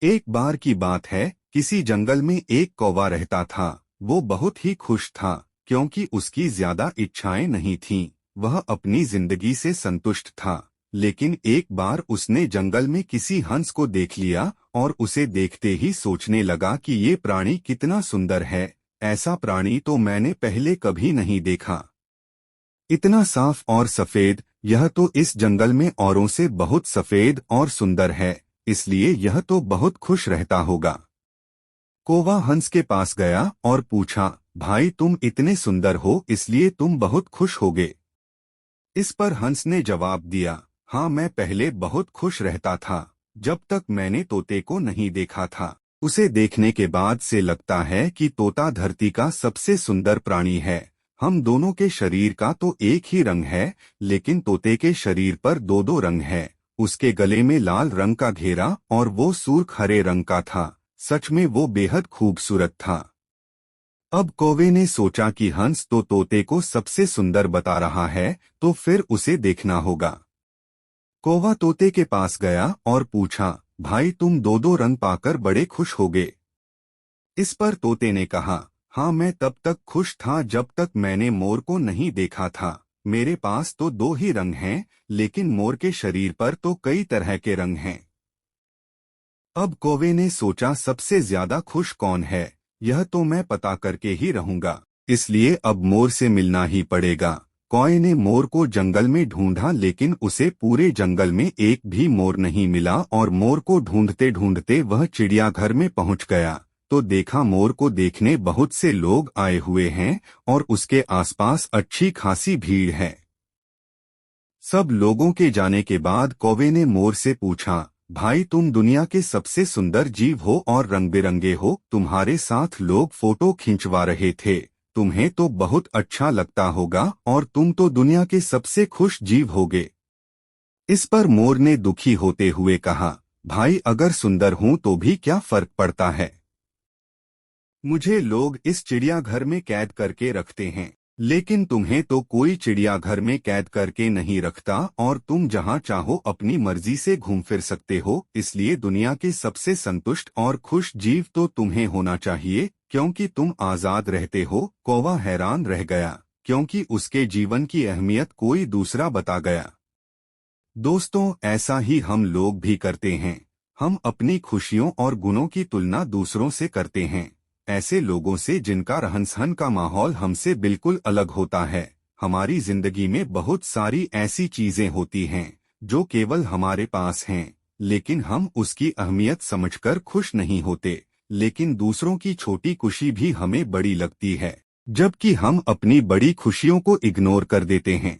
एक बार की बात है, किसी जंगल में एक कौवा रहता था। वो बहुत ही खुश था, क्योंकि उसकी ज्यादा इच्छाएं नहीं थीं। वह अपनी जिंदगी से संतुष्ट था। लेकिन एक बार उसने जंगल में किसी हंस को देख लिया और उसे देखते ही सोचने लगा कि ये प्राणी कितना सुंदर है। ऐसा प्राणी तो मैंने पहले कभी नहीं देखा। इतना साफ और सफेद, यह तो इस जंगल में औरों से बहुत सफेद और सुंदर है, इसलिए यह तो बहुत खुश रहता होगा। कौवा हंस के पास गया और पूछा, भाई तुम इतने सुंदर हो इसलिए तुम बहुत खुश होगे। इस पर हंस ने जवाब दिया, हाँ मैं पहले बहुत खुश रहता था, जब तक मैंने तोते को नहीं देखा था। उसे देखने के बाद से लगता है कि तोता धरती का सबसे सुंदर प्राणी है। हम दोनों के शरीर का तो एक ही रंग है, लेकिन तोते के शरीर पर दो दो रंग है। उसके गले में लाल रंग का घेरा और वो सुर्ख हरे रंग का था। सच में वो बेहद खूबसूरत था। अब कौवे ने सोचा कि हंस तो तोते को सबसे सुंदर बता रहा है, तो फिर उसे देखना होगा। कौवा तोते के पास गया और पूछा, भाई तुम दो दो रंग पाकर बड़े खुश होगे। इस पर तोते ने कहा, हाँ मैं तब तक खुश था जब तक मैंने मोर को नहीं देखा था। मेरे पास तो दो ही रंग हैं, लेकिन मोर के शरीर पर तो कई तरह के रंग हैं। अब कौवे ने सोचा, सबसे ज्यादा खुश कौन है, यह तो मैं पता करके ही रहूंगा। इसलिए अब मोर से मिलना ही पड़ेगा। कौवे ने मोर को जंगल में ढूंढा, लेकिन उसे पूरे जंगल में एक भी मोर नहीं मिला और मोर को ढूंढते ढूंढते वह चिड़ियाघर में पहुंच गया। तो देखा, मोर को देखने बहुत से लोग आए हुए हैं और उसके आसपास अच्छी खासी भीड़ है। सब लोगों के जाने के बाद कौवे ने मोर से पूछा, भाई तुम दुनिया के सबसे सुंदर जीव हो और रंग बिरंगे हो, तुम्हारे साथ लोग फोटो खिंचवा रहे थे, तुम्हें तो बहुत अच्छा लगता होगा और तुम तो दुनिया के सबसे खुश जीव होगे। इस पर मोर ने दुखी होते हुए कहा, भाई अगर सुंदर हूं तो भी क्या फर्क पड़ता है। मुझे लोग इस चिड़ियाघर में कैद करके रखते हैं, लेकिन तुम्हें तो कोई चिड़ियाघर में कैद करके नहीं रखता और तुम जहां चाहो अपनी मर्जी से घूम फिर सकते हो। इसलिए दुनिया के सबसे संतुष्ट और खुश जीव तो तुम्हें होना चाहिए, क्योंकि तुम आजाद रहते हो। कौवा हैरान रह गया, क्योंकि उसके जीवन की अहमियत कोई दूसरा बता गया। दोस्तों, ऐसा ही हम लोग भी करते हैं। हम अपनी खुशियों और गुणों की तुलना दूसरों से करते हैं, ऐसे लोगों से जिनका रहन सहन का माहौल हमसे बिल्कुल अलग होता है। हमारी जिंदगी में बहुत सारी ऐसी चीजें होती हैं जो केवल हमारे पास हैं, लेकिन हम उसकी अहमियत समझकर खुश नहीं होते। लेकिन दूसरों की छोटी खुशी भी हमें बड़ी लगती है, जबकि हम अपनी बड़ी खुशियों को इग्नोर कर देते हैं।